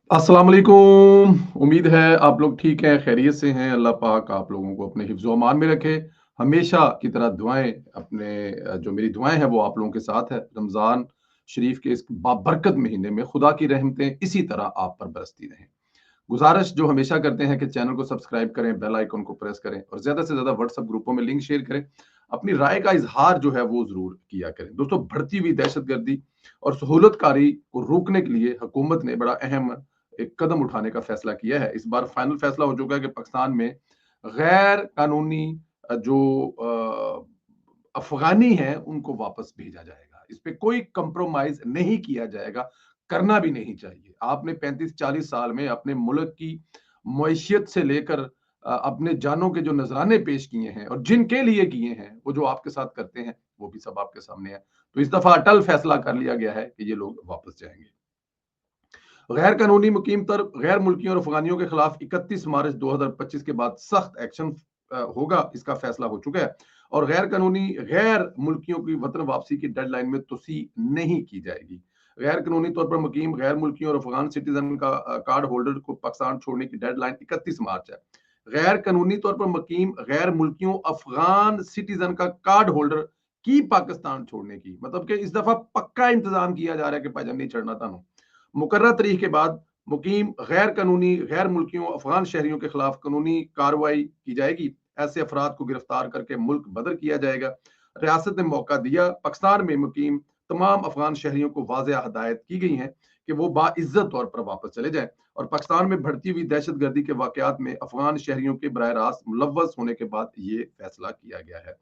अस्सलाम वालेकुम। उम्मीद है आप लोग ठीक हैं, खैरियत से हैं। अल्लाह पाक आप लोगों को अपने हिफ्ज़-ओ अमान में रखे। हमेशा की तरह दुआएँ अपने जो मेरी दुआएँ हैं वो आप लोगों के साथ है। रमज़ान शरीफ के इस बाबरकत महीने में खुदा की रहमतें इसी तरह आप पर बरसती रहें। गुज़ारिश जो हमेशा करते हैं कि चैनल को सब्सक्राइब करें, बेल आइकन को प्रेस करें और ज़्यादा से ज़्यादा व्हाट्सएप ग्रुपों में लिंक शेयर करें। अपनी राय का इज़हार जो है वो ज़रूर किया करें। दोस्तों, बढ़ती हुई दहशतगर्दी और सहूलतकारी को रोकने के लिए हुकूमत ने बड़ा अहम एक कदम उठाने का फैसला किया है। इस बार फाइनल फैसला हो चुका है कि पाकिस्तान में गैर कानूनी जो अफ़गानी हैं उनको वापस भेजा जाएगा। इस पे कोई कंप्रोमाइज़ नहीं किया जाएगा, करना भी नहीं चाहिए। आपने 35-40 साल में अपने मुल्क की मईशत से लेकर अपने जानों के जो नज़राने पेश किए हैं और जिनके लिए किए हैं, वो जो आपके साथ करते हैं, वो भी सब आपके सामने है। तो इस दफ़ा अटल फैसला कर लिया गया है कि ये लोग वापस जाएँगे। गैर कानूनी मुकीम तर गैर मुल्कियों और अफगानियों के खिलाफ 31 मार्च 2025 के बाद सख्त एक्शन होगा, इसका फैसला हो चुका है। और गैर मुल्कियों की वतन वापसी की डेडलाइन में तोसी नहीं की जाएगी। गैर कानूनी तौर पर मुकीम गैर मुल्कियों और अफगान सिटीजन का कार्ड होल्डर को पाकिस्तान छोड़ने की डेडलाइन 31 मार्च है। गैर कानूनी तौर पर मुकीम गैर मुल्कियों अफगान सिटीजन का कार्ड होल्डर की पाकिस्तान छोड़ने की, मतलब कि इस दफा पक्का इंतजाम किया जा रहा है कि भाईजान नहीं छोड़ना था। मुकर्रर तारीख के बाद मुकीम गैर कानूनी गैर मुल्कियों अफगान शहरियों के खिलाफ कानूनी कार्रवाई की जाएगी। ऐसे अफराद को गिरफ्तार करके मुल्क बदर किया जाएगा। रियासत ने मौका दिया। पाकिस्तान में मुकीम तमाम अफगान शहरियों को वाज़ेह हदायत की गई हैं कि वो बाइज्जत तौर पर वापस चले जाएं। और पाकिस्तान में बढ़ती हुई दहशतगर्दी के वाकयात में अफगान शहरियों के बराह रास्त मुलव्वस होने के बाद ये फैसला किया गया है।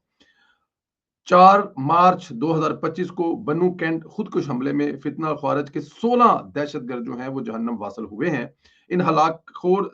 4 मार्च 2025 को बन्नू कैंट खुदकुश हमले में फितना ख्वारिज के 16 दहशतगर्द जो हैं वो जहन्नम वासल हुए हैं। इन हलाकखोर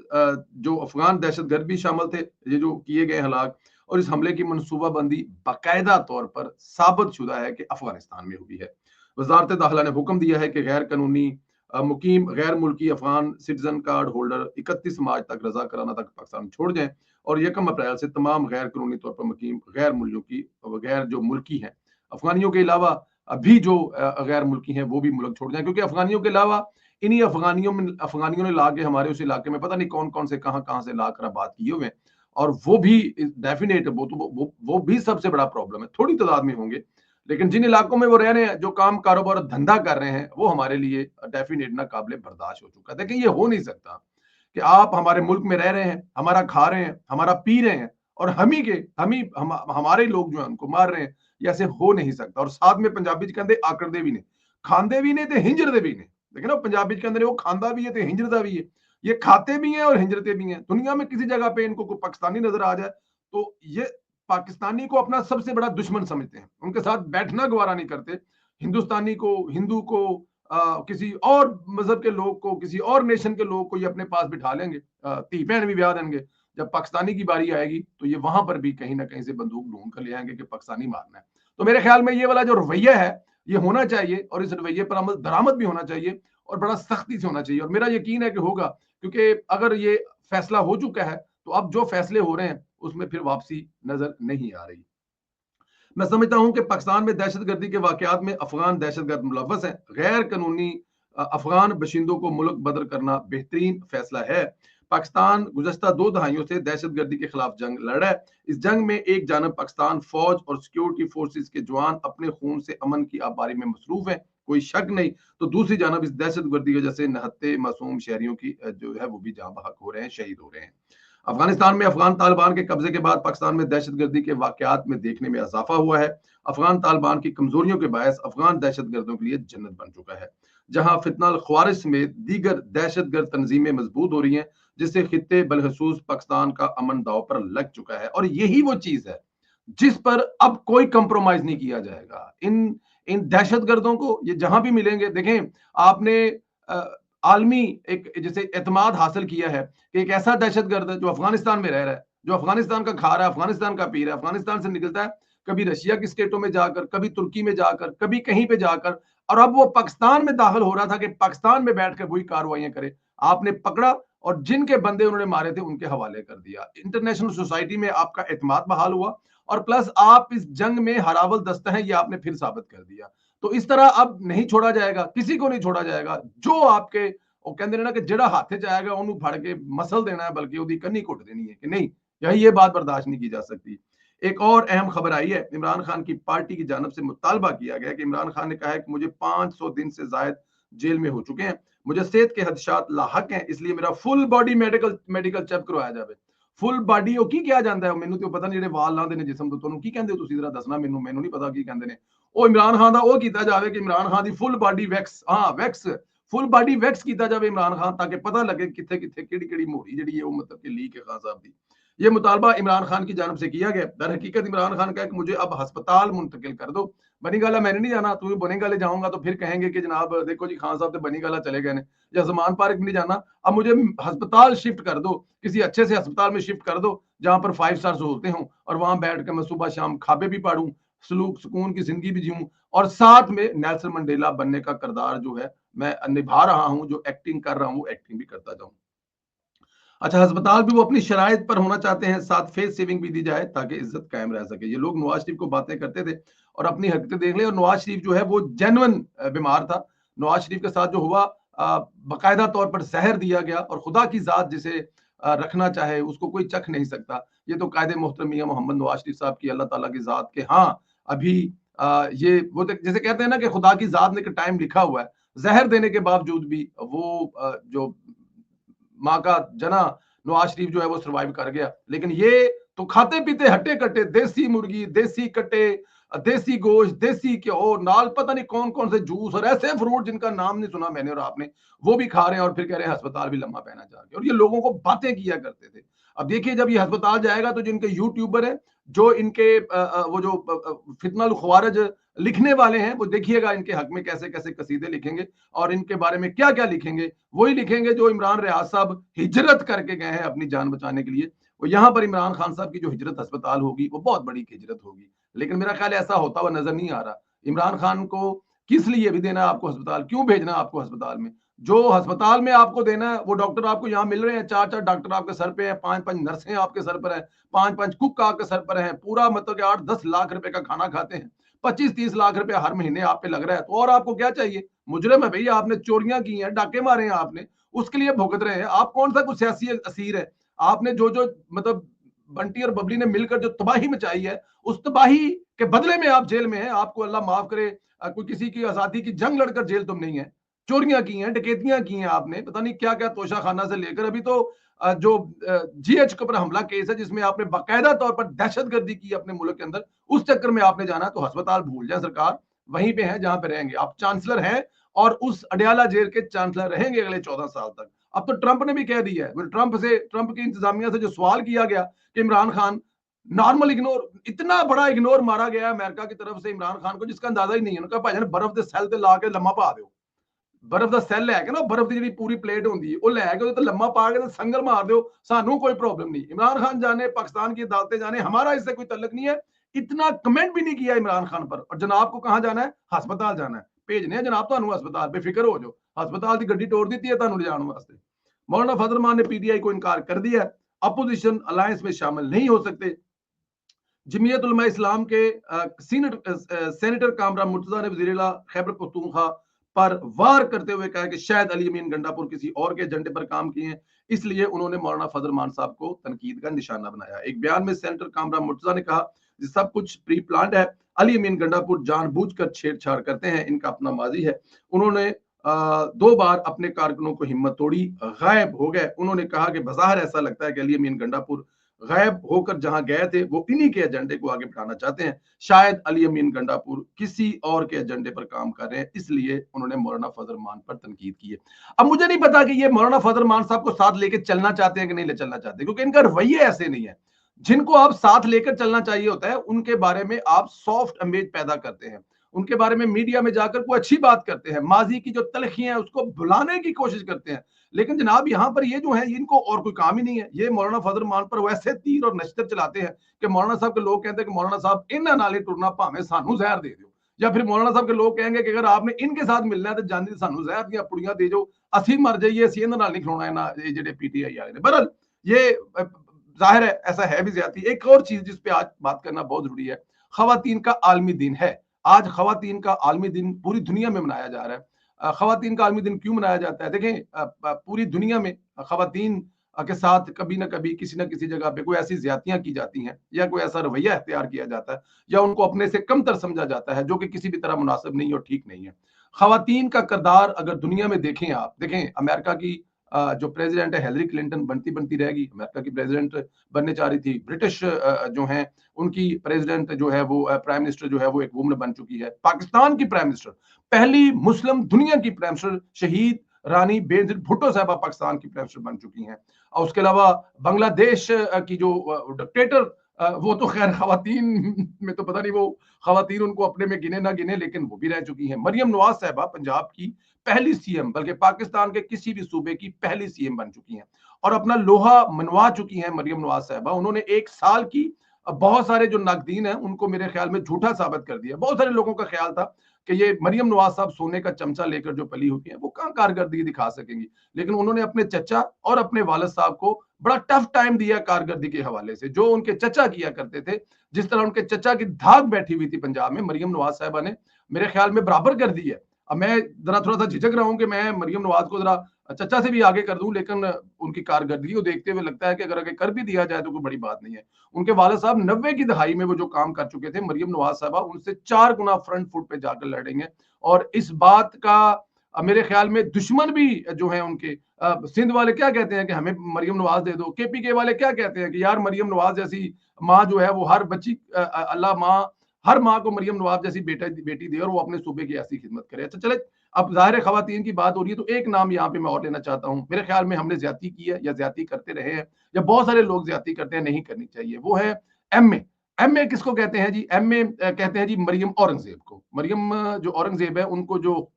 जो अफगान दहशतगर्द भी शामिल थे, ये जो किए गए हलाक, और इस हमले की मनसूबाबंदी बाकायदा तौर पर साबित शुदा है कि अफगानिस्तान में हुई है। वजारत दाखिला ने हुक्म दिया है कि गैर कानूनी मुकीम गैर मुल्की अफगान सिटीजन कार्ड होल्डर 31 मार्च तक रजा कराना तक पाकिस्तान छोड़ जाएं और 1 अप्रैल से तमाम गैर कानूनी तौर पर मुकीम गैर मूल्यों की गैर जो मुल्की हैं अफगानियों के अलावा अभी जो गैर मुल्की हैं वो भी मुल्क छोड़ जाएं, क्योंकि अफगानियों के अलावा इन्हीं अफगानियों ने ला के हमारे उस इलाके में पता नहीं कौन कौन से कहाँ कहाँ से ला कर आबाद किए हुए हैं। और वो भी डेफिनेट वो भी सबसे बड़ा प्रॉब्लम है। थोड़ी तादाद में होंगे, लेकिन जिन इलाकों में वो रह रहे हैं, जो काम कारोबार और धंधा कर रहे हैं, वो हमारे लिए डेफिनेट ना काबिल बर्दाश्त हो चुका है। देखिए, ये हो नहीं सकता कि आप हमारे मुल्क में रह रहे हैं, हमारा खा रहे हैं, हमारा पी रहे हैं और हमारे लोग जो है उनको मार रहे हैं। ये ऐसे हो नहीं सकता। और साथ में पंजाबी च कहते आकड़ते भी ने, खांदे भी ने ते हिंजरते भी ने। देखिए ना, पंजाबी च कहते ने वो खांदा भी है ते हिंजरता भी है। ये खाते भी हैं और हिंजरते भी हैं। दुनिया में किसी जगह पे इनको कोई पाकिस्तानी नजर आ जाए तो ये पाकिस्तानी को अपना सबसे बड़ा दुश्मन समझते हैं, उनके साथ बैठना गवारा नहीं करते। हिंदुस्तानी को, हिंदू को, किसी और मजहब के लोग को, किसी और नेशन के लोग को ये अपने पास बिठा लेंगे, धी भैन भी ब्याह देंगे। जब पाकिस्तानी की बारी आएगी तो ये वहां पर भी कहीं ना कहीं से बंदूक ढूंढ कर ले आएंगे कि पाकिस्तानी मारना है। तो मेरे ख्याल में ये वाला जो रवैया है ये होना चाहिए और इस रवैये पर अमल दरामद भी होना चाहिए और बड़ा सख्ती से होना चाहिए। और मेरा यकीन है कि होगा, क्योंकि अगर ये फैसला हो चुका है तो अब जो फैसले हो रहे हैं उसमें फिर वापसी नजर नहीं आ रही। मैं समझता हूं कि पाकिस्तान में दहशतगर्दी के वाकयात में अफगान दहशतगर्द मुलव्वस हैं। गैर कानूनी अफगान बशिंदों को मुल्क बदर करना बेहतरीन फैसला है। पाकिस्तान गुजश्ता 2 दहाइयों से दहशतगर्दी के खिलाफ जंग लड़ रहा है। इस जंग में एक जानब पाकिस्तान फौज और सिक्योरिटी फोर्सेस के जवान अपने खून से अमन की आबारी में मसरूफ हैं, कोई शक नहीं। तो दूसरी जानब इस दहशतगर्दी की वजह से नहत्ते मासूम शहरियों की जो है वो भी जहां बहक हो रहे हैं, शहीद हो रहे हैं। अफगानिस्तान में अफगान तालिबान के कब्जे के बाद पाकिस्तान में दहशतगर्दी के वाकयात में देखने में इजाफा हुआ है। अफगान तालिबान की कमजोरियों के बायस अफगान दहशतगर्दों के लिए जन्नत बन चुका है, जहां फितनल ख्वारिज समेत दीगर दहशतगर्द तंजीमें मजबूत हो रही हैं, जिससे खित्ते बलखसूस पाकिस्तान का अमन दाव पर लग चुका है। और यही वो चीज है जिस पर अब कोई कंप्रोमाइज नहीं किया जाएगा। इन इन दहशतगर्दों को ये जहां भी मिलेंगे, देखें आपने आलमी एक जैसे एतमाद हासिल किया है कि एक ऐसा दहशतगर्द है जो अफगानिस्तान में रह रहा है, जो अफगानिस्तान का खा रहा है, अफगानिस्तान का पी रहा है, अफगानिस्तान से निकलता है, कभी रशिया की स्टेटों में जाकर, कभी तुर्की में जाकर, कभी कहीं पे जाकर, और अब वो पाकिस्तान में दाखिल हो रहा था कि पाकिस्तान में बैठकर वही कार्रवाइयां करे। आपने पकड़ा और जिनके बंदे उन्होंने मारे थे उनके हवाले कर दिया। इंटरनेशनल सोसाइटी में आपका एतमाद बहाल हुआ और प्लस आप इस जंग में हरावल दस्ता है, ये आपने फिर साबित कर दिया। तो इस तरह अब नहीं छोड़ा जाएगा, किसी को नहीं छोड़ा जाएगा जो आपके ਉਹ ਕਹਿੰਦੇ ਨੇ ਨਾ ਕਿ ਜਿਹੜਾ ਹੱਥ 'ਚ ਆਏਗਾ ਉਹਨੂੰ ਫੜ ਕੇ ਮਸਲ देना है बल्कि ਉਹਦੀ ਕੰਨੀ ਘੁੱਟ ਦੇਣੀ है कि नहीं, यही ये बात बर्दाश्त नहीं की जा सकती। एक और अहम खबर आई है, इमरान खान की पार्टी की जानब से मुतालबा किया गया कि इमरान खान ने कहा है कि मुझे 500 दिन से जायद जेल में हो चुके हैं, मुझे सेहत के खदशात लाहक हैं, इसलिए मेरा फुल बॉडी मेडिकल चेक करवाया जाए। फुल बॉडी ਉਹ ਕੀ ਕਿਹਾ ਜਾਂਦਾ ਹੈ, ਮੈਨੂੰ ਤੇ ਪਤਾ ਨਹੀਂ, ਜਿਹੜੇ ਵਾਲ ਲਾਉਂਦੇ ਨੇ ਜਿਸਮ ਤੋਂ, ਤੁਹਾਨੂੰ ਕੀ ਕਹਿੰਦੇ ਹੋ ਤੁਸੀਂ, ਜ਼ਰਾ ਦੱਸਣਾ ਮੈਨੂੰ ਨਹੀਂ ਪਤਾ ਕੀ ਕਹਿੰਦੇ ਨੇ। ਉਹ ਇਮਰਾਨ ਖਾਨ ਦਾ ਉਹ ਕੀਤਾ ਜਾਵੇ ਕਿ ਇਮਰਾਨ ਖਾਨ ਦੀ full body wax, wax full body wax किया जाए इमरान खान, ताकि पता लगे किथे किथे केड़ी मोहरी जी है, मतलब कि लीक है खान साहब की। ये मुतालबा इमरान खान की जानब से किया गया। दर हकीकत इमरान खान का कि मुझे अब हस्पताल मुंतकिल कर दो, बनी गाला मैंने नहीं जाना, तू बनी गाले जाऊंगा तो फिर कहेंगे कि जनाब देखो जी खान साहब तो बनी गाला चले गए, या जमान पार्क नहीं जाना, अब मुझे हस्पताल शिफ्ट कर दो, किसी अच्छे से अस्पताल में शिफ्ट कर दो जहां पर 5 स्टार सहूलतें हों, और वहां बैठ कर मैं सुबह शाम खाबे भी पाड़ूं, सलूक सुकून की जिंदगी भी जीऊं, और साथ में नेल्सन मंडेला बनने का किरदार जो है मैं निभा रहा हूं, जो एक्टिंग कर रहा हूं वो एक्टिंग भी करता जाऊं। अच्छा, अस्पताल भी वो अपनी शराइत पर होना चाहते हैं, साथ फेस सेविंग भी दी जाए ताकि इज्जत कायम रह सके। ये लोग नवाज शरीफ को बातें करते थे और अपनी हरकतें देख ले, और नवाज शरीफ जो है वो जेन्युइन बीमार था। नवाज शरीफ के साथ जो हुआ, बाकायदा तौर पर जहर दिया गया, और खुदा की जात जिसे रखना चाहे उसको कोई चख नहीं सकता। ये तो कायदे मोहतरम मियां मोहम्मद नवाज शरीफ साहब की अल्लाह ताला की जात के, हाँ अभी ये वो जैसे कहते हैं ना कि खुदा की जात ने एक टाइम लिखा हुआ है, जहर देने के बावजूद भी वो जो माँ का जना नवाज शरीफ जो है वो सर्वाइव कर गया। लेकिन ये तो खाते पीते हट्टे कट्टे, देसी मुर्गी, देसी कट्टे, देसी गोश्त, देसी घ्यो, नाल पता नहीं कौन कौन से जूस और ऐसे फ्रूट जिनका नाम नहीं सुना मैंने और आपने, वो भी खा रहे हैं, और फिर कह रहे हैं अस्पताल भी लम्बा पहना जाके, और ये लोगों को बातें किया करते थे। अब देखिए जब ये अस्पताल जाएगा तो जिनके यूट्यूबर हैं, जो इनके वो जो फितनल ख्वारज लिखने वाले हैं, वो देखिएगा इनके हक में कैसे कैसे कसीदे लिखेंगे, और इनके बारे में क्या क्या लिखेंगे। वही लिखेंगे जो इमरान रियाज साहब हिजरत करके गए हैं अपनी जान बचाने के लिए। वो यहाँ पर इमरान खान साहब की जो हिजरत अस्पताल होगी वो बहुत बड़ी हिजरत होगी, लेकिन मेरा ख्याल ऐसा होता हुआ नजर नहीं आ रहा। इमरान खान को किस लिए भी देना है आपको अस्पताल, क्यों भेजना है आपको अस्पताल में? जो अस्पताल में आपको देना है वो डॉक्टर आपको यहाँ मिल रहे हैं, 4-4 डॉक्टर आपके सर पे हैं, 5-5 नर्सें आपके सर पर हैं, 5-5 कुक आपके सर पर हैं, पूरा मतलब कि 8-10 लाख रुपए का खाना खाते हैं, 25-30 लाख रुपए हर महीने आप पे लग रहा है, तो और आपको क्या चाहिए? मुजरिम है भैया, आपने चोरियां की हैं, डाके मारे हैं आपने, उसके लिए भुगत रहे हैं आप। कौन सा कुछ सियासी असीर है? आपने जो जो मतलब बंटी और बबली ने मिलकर जो तबाही मचाई है, उस तबाही के बदले में आप जेल में हैं। आपको अल्लाह माफ करे, कोई किसी की आजादी की जंग लड़कर जेल तुम नहीं है, चोरियां की हैं, डकैतियां की हैं आपने, पता नहीं क्या क्या तोशाखाना से लेकर अभी तो जो जीएच के ऊपर हमला केस है जिसमें आपने बाकायदा तौर पर दहशतगर्दी की अपने मुल्क के अंदर, उस चक्कर में आपने जाना। तो अस्पताल भूल जाए सरकार, वहीं पे है जहां पे रहेंगे आप, चांसलर हैं और उस अडयाला जेल के चांसलर रहेंगे अगले 14 साल तक। अब तो ट्रंप ने भी कह दिया है, ट्रंप की इंतजामिया से जो सवाल किया गया कि इमरान खान नॉर्मल इग्नोर, इतना बड़ा इग्नोर मारा गया अमेरिका की तरफ से इमरान खान को जिसका अंदाजा ही नहीं है। उनका भाईजान बर्फ के सैल ला के लम्मा पा दो, बर्फ का सैल लैके ना, बर्फ की जी पूरी प्लेट होंगी वो लैके तो लम्मा पा के संगल मार दो, सानू कोई प्रॉब्लम नहीं। इमरान खान जाने, पाकिस्तान की अदालतें जाने, हमारा इससे कोई तल्लक नहीं है। इतना कमेंट भी नहीं किया इमरान खान पर। और जनाब को कहाँ जाना है? हस्पताल जाना है, भेजने हैं जनाब तुहानू हस्पताल, बेफिक्र हो जाओ, हस्पताल की गड्डी तोड़ दी है तुहानू ले जाने वास्ते। मौलाना फजल रहमान ने पीटीआई को इनकार कर दिया, अपोजिशन अलायंस में शामिल नहीं हो सकते। जमीयत उलमा इस्लाम के सेनेटर कामरान मुर्तजा ने वज़ीर-ए-आला खैबर पख्तूनख्वा पर वार करते हुए कहा कि शायद अली अमीन गंडापुर किसी और के एजेंडे पर काम किए हैं, इसलिए उन्होंने मौलाना फजल रहमान साहब को तनकीद का निशाना बनाया। एक बयान में सेनेटर कामरान मुर्तजा ने कहा सब कुछ प्री प्लान्ड है, अली अमीन गंडापुर जानबूझकर छेड़छाड़ करते हैं, इनका अपना माजी है। उन्होंने 2 बार अपने कारकुनों को हिम्मत तोड़ी, गायब हो गए। उन्होंने कहा कि बज़ाहिर ऐसा लगता है कि अली अमीन गंडापुर गायब होकर जहां गए थे वो इन्हीं के एजेंडे को आगे बढ़ाना चाहते हैं। शायद अली अमीन गंडापुर किसी और के एजेंडे पर काम कर रहे हैं, इसलिए उन्होंने मौलाना फजल रहमान पर तनकीद की है। अब मुझे नहीं पता कि ये मौलाना फजल रहमान साहब को साथ लेके चलना चाहते हैं कि नहीं ले चलना चाहते, क्योंकि इनका रवैये ऐसे नहीं है। जिनको आप साथ लेकर चलना चाहिए होता है उनके बारे में आप सॉफ्ट इमेज पैदा करते हैं, उनके बारे में मीडिया में जाकर कोई अच्छी बात करते हैं, माजी की जो तलखियां हैं उसको भुलाने की कोशिश करते हैं। लेकिन जनाब यहाँ पर ये जो है इनको और कोई काम ही नहीं है। ये मौलाना फजल रहमान पर वैसे तीर और नश्तर चलाते हैं कि मौलाना साहब के लोग कहते हैं कि मौलाना साहब इन्ना नाले टुरना भावे सानू जहर दे दो, या फिर मौलाना साहब के लोग कहेंगे कि अगर आपने इनके साथ मिलना है तो जानी सानू जहर दियां पुड़ियां दे जो, असी मर जाइए, असी इन्हां नाल नहीं खलोना इन्हां ये जेडे पीटीआई वाले ने। बहरहाल ये जाहिर है ऐसा है भी ज्यादती। एक और चीज जिस पे आज बात करना बहुत जरूरी है, खवातीन का आलमी दिन है आज। खवातीन का आलमी दिन पूरी दुनिया में मनाया जा रहा है। ख़वातीन का आलमी दिन क्यों मनाया जाता है? देखें पूरी दुनिया में ख़वातीन के साथ कभी न कभी किसी न किसी जगह पे कोई ऐसी ज़्यादतियाँ की जाती हैं या कोई ऐसा रवैया इख्तियार किया जाता है या उनको अपने से कमतर समझा जाता है, जो कि किसी भी तरह मुनासिब नहीं और ठीक नहीं है। ख़वातीन का किरदार अगर दुनिया में देखें आप, देखें अमेरिका की जो प्रेज़िडेंट है हिलरी क्लिंटन बनती-बनती रह गई, अमेरिका की प्रेज़िडेंट बनने जा रही थी। ब्रिटिश जो हैं उनकी प्रेज़िडेंट जो है वो प्राइम मिनिस्टर जो है वो एक वुमन बन चुकी है। पाकिस्तान की प्राइम मिनिस्टर, पहली मुस्लिम दुनिया की प्राइम मिनिस्टर शहीद रानी बेनज़ीर भुट्टो साहिबा पाकिस्तान की प्राइम मिनिस्टर बन चुकी हैं। और उसके अलावा बांग्लादेश की जो डिक्टेटर वो तो खैर ख़वातीन में तो पता नहीं वो ख़वातीन उनको अपने में गिने ना गिने, लेकिन वो भी रह चुकी हैं। मरियम नवाज़ साहिबा पंजाब की पहली सीएम, बल्कि पाकिस्तान के किसी भी सूबे की पहली सीएम बन चुकी हैं और अपना लोहा मनवा चुकी हैं मरियम नवाज़ साहिबा। उन्होंने 1 साल की बहुत सारे जो नाक़दीन हैं उनको मेरे ख़्याल में झूठा साबित कर दिया। बहुत सारे लोगों का ख़्याल था कि ये मरियम नवाज़ साहब सोने का चमचा लेकर जो पली हुई हैं, वो कहाँ कारकर्दगी दिखा सकेंगी। लेकिन उन्होंने अपने चचा और अपने वालिद साहब को बड़ा टफ टाइम दिया कारकर्दगी के हवाले से। जो उनके चचा किया करते थे, जिस तरह उनके चचा की धाक बैठी हुई थी पंजाब में, मरियम नवाज़ साहिबा ने मेरे ख्याल में बराबर कर दी है। अब मैं ज़रा थोड़ा-सा झिझक रहा हूँ कि मैं मरियम नवाज़ को ज़रा चचा से भी आगे कर दूँ, लेकिन उनकी कारकर्दगी को देखते हुए लगता है कि अगर आगे कर भी दिया जाए तो कोई बड़ी बात नहीं है। उनके वालिद साहब 90 की दहाई में वो जो काम कर चुके थे, मरियम नवाज़ साहिबा उनसे 4 गुना फ्रंट फुट पे जाकर लड़ेंगे और इस बात का मेरे ख्याल में दुश्मन भी जो है उनके सिंध वाले क्या कहते हैं कि हमें मरियम नवाज़ दे दो। केपीके वाले क्या कहते हैं कि यार मरियम नवाज़ जैसी माँ जो है वो हर बच्ची अल्लाह माँ हर माँ को मरियम नवाज़ जैसी बेटी दे और वो अपने सूबे की ऐसी खिदमत करे। अच्छा चले, अब ज़ाहिर है ख़वातीन की बात हो रही है तो एक नाम यहाँ पे मैं और लेना चाहता हूँ। मेरे ख्याल में हमने ज़्यादती की है या ज़्यादती करते रहे हैं या बहुत सारे लोग ज़्यादती करते हैं, नहीं करनी चाहिए। वो है एमए। एमए किसको कहते हैं जी? एमए कहते हैं जी मरियम औरंगज़ेब को। मरियम जो औरंगज़ेब है उनको जो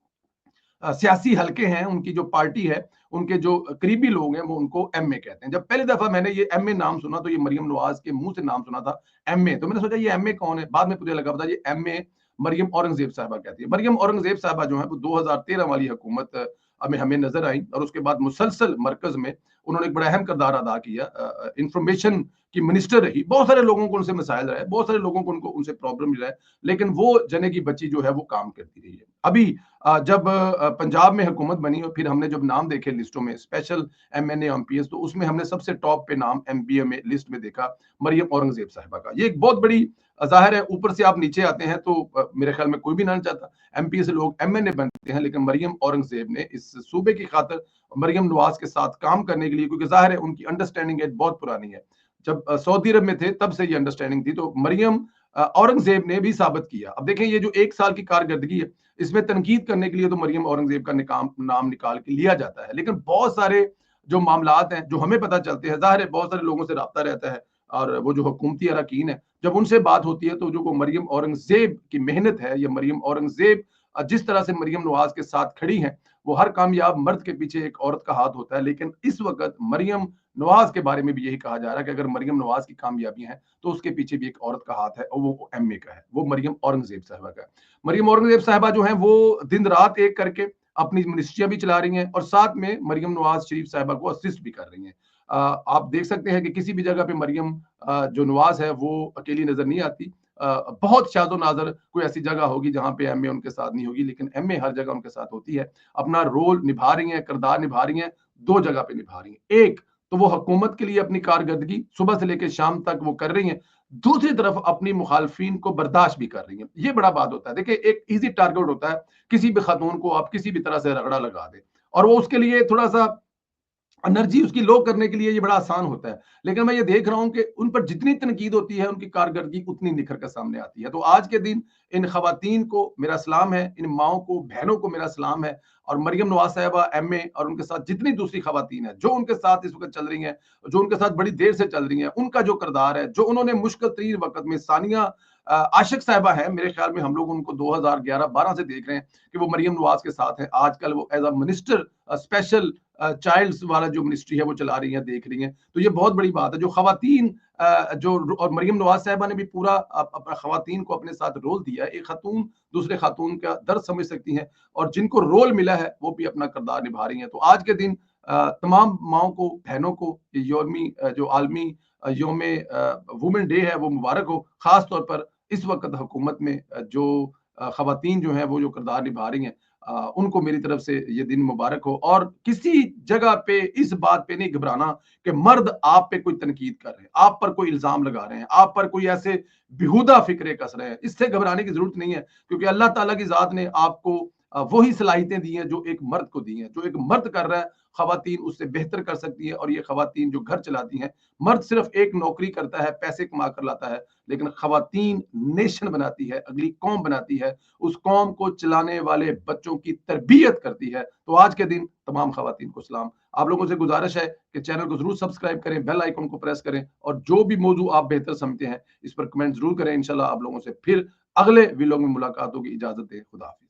सियासी हलके हैं, उनकी जो पार्टी है, उनके जो करीबी लोग हैं, वो उनको एमए कहते हैं। जब पहली दफ़ा मैंने ये एमए नाम सुना, तो ये मरियम नवाज़ के मुँह से नाम सुना था, एमए। तो मैंने सोचा ये एमए कौन है? बाद में मुझे लगा पता ये एमए मरियम औरंगज़ेब साहिबा कहती है। मरियम औरंगज़ेब साहिबा जो है, वो 2013 वाली हुकूमत में हमें नज़र आई और उसके बाद मुसलसल मरकज़ में उन्होंने एक बड़ा अहम किरदार अदा किया। इंफॉर्मेशन की मिनिस्टर रही। बहुत सारे लोगों को उनसे मसाइल रहे, बहुत सारे लोगों को उनसे प्रॉब्लम रहा है, लेकिन वो जने की बच्ची जो है, वो काम करती रही है। अभी जब पंजाब में हुकूमत बनी और फिर हमने जब नाम देखे लिस्टों में स्पेशल एमएनए एमपीएस, तो उसमें हमने सबसे टॉप पे नाम एमपीए में लिस्ट में देखा मरियम औरंगजेब साहिबा का। ये एक बहुत बड़ी ज़ाहिर है, ऊपर से आप नीचे आते हैं तो मेरे ख्याल में कोई भी ना चाहता एमपीए से लोग एमएनए बनते हैं, लेकिन मरियम औरंगजेब ने इस सूबे की खातिर मरियम नवाज के साथ काम करने के लिए, क्योंकि ज़ाहिर है उनकी अंडरस्टैंडिंग एज बहुत पुरानी है, जब सऊदी अरब में थे तब से ये अंडरस्टैंडिंग थी, तो मरियम औरंगजेब ने भी साबित किया। अब देखें ये जो 1 साल की कारकर्दगी है, इसमें तनकीद करने के लिए तो मरियम औरंगजेब का नाम निकाल के लिया जाता है, लेकिन बहुत सारे जो मामलात हैं जो हमें पता चलते हैं, ज़ाहिर है बहुत सारे लोगों से राब्ता रहता है और वो जो हुकूमती अरकान है, जब उनसे बात होती है तो जो वो मरियम औरंगजेब की मेहनत है, या मरियम औरंगजेब जिस तरह से मरियम नवाज के साथ खड़ी हैं, वो हर कामयाब मर्द के पीछे एक औरत का हाथ होता है। लेकिन इस वक्त मरियम नवाज के बारे में भी यही कहा जा रहा है कि अगर मरियम नवाज की कामयाबी है तो उसके पीछे भी एक औरत का हाथ है और वो एमए का है, वो मरियम औरंगजेब साहिबा का है। मरियम औरंगजेब साहिबा जो है वो दिन रात एक करके अपनी मिनिस्ट्रियां भी चला रही हैं और साथ में मरियम नवाज शरीफ साहिबा को असिस्ट भी कर रही हैं। आप देख सकते हैं कि किसी भी जगह पे मरियम जो नवाज है वो अकेली नजर नहीं आती। बहुत शाज़ो नाज़र कोई ऐसी जगह होगी जहाँ पे एमए उनके साथ नहीं होगी, लेकिन एमए हर जगह उनके साथ होती है। अपना रोल निभा रही हैं, किरदार निभा रही हैं, 2 जगह पे निभा रही हैं। एक तो वो हुकूमत के लिए अपनी कारकर्दगी सुबह से लेकर शाम तक वो कर रही हैं, दूसरी तरफ अपनी मुखालफिन को बर्दाश्त भी कर रही हैं। ये बड़ा बात होता है। देखिए एक ईज़ी टारगेट होता है, किसी भी खातून को आप किसी भी तरह से रगड़ा लगा दें और वो उसके लिए थोड़ा-सा एनर्जी उसकी लो करने के लिए ये बड़ा आसान होता है। लेकिन मैं ये देख रहा हूँ कि उन पर जितनी तनकीद होती है, उनकी कारकर्दगी उतनी निखर कर सामने आती है। तो आज के दिन इन खवातीन को मेरा सलाम है, इन माँओं को, बहनों को मेरा सलाम है और मरियम नवाज़ साहिबा एमए और उनके साथ जितनी दूसरी खवातीन हैं, जो उनके साथ इस वक़्त चल रही हैं, जो उनके साथ बड़ी देर से चल रही हैं, उनका जो किरदार है, जो उन्होंने मुश्किल तरीन वक़्त में सानिया आशिक साहिबा हैं, मेरे ख्याल में हम लोग उनको 2011-12 से देख रहे हैं कि वो मरियम नवाज़ के साथ हैं। आजकल वो as a minister special childs वाला जो मिनिस्ट्री है वो चला रही हैं, देख रही हैं। तो ये बहुत बड़ी बात है। जो खवातीन जो और मरियम नवाज़ साहिबा ने भी पूरा खवातीन को अपने साथ रोल दिया है। एक खातून दूसरे खातून का दर्द समझ सकती हैं और जिनको रोल मिला है वो भी अपना किरदार निभा रही हैं। तो आज के दिन तमाम माँओं को, बहनों को जो आलमी यौम वुमेन डे है वो मुबारक हो। ख़ास तौर पर इस वक़्त हुकूमत में जो खवातीन जो हैं वो जो किरदार निभा रही हैं, उनको मेरी तरफ से ये दिन मुबारक हो। और किसी जगह पे इस बात पे नहीं घबराना कि मर्द आप पे कोई तनकीद कर रहे हैं, आप पर कोई इल्जाम लगा रहे हैं, आप पर कोई ऐसे बेहुदा फिक्रे कस रहे हैं। इससे घबराने की जरूरत नहीं है, क्योंकि अल्लाह ताला की जात ने आपको वही सलाहियतें दी हैं जो एक मर्द को दी हैं। जो एक मर्द कर रहा है, खवातीन उससे बेहतर कर सकती है। और ये खवातीन जो घर चलाती हैं, मर्द सिर्फ एक नौकरी करता है, पैसे कमा कर लाता है, लेकिन खवातीन नेशन बनाती है, अगली कौम बनाती है, उस कौम को चलाने वाले बच्चों की तरबियत करती है। तो आज के दिन तमाम खवातीन को सलाम। आप लोगों से गुजारिश है कि चैनल को जरूर सब्सक्राइब करें, बेल आइकन को प्रेस करें, और जो भी मौजू आप बेहतर समझते हैं इस पर कमेंट जरूर करें। इंशाल्लाह आप लोगों से फिर अगले व्लॉग में मुलाकात होगी। इजाजत दें, खुदा हाफिज।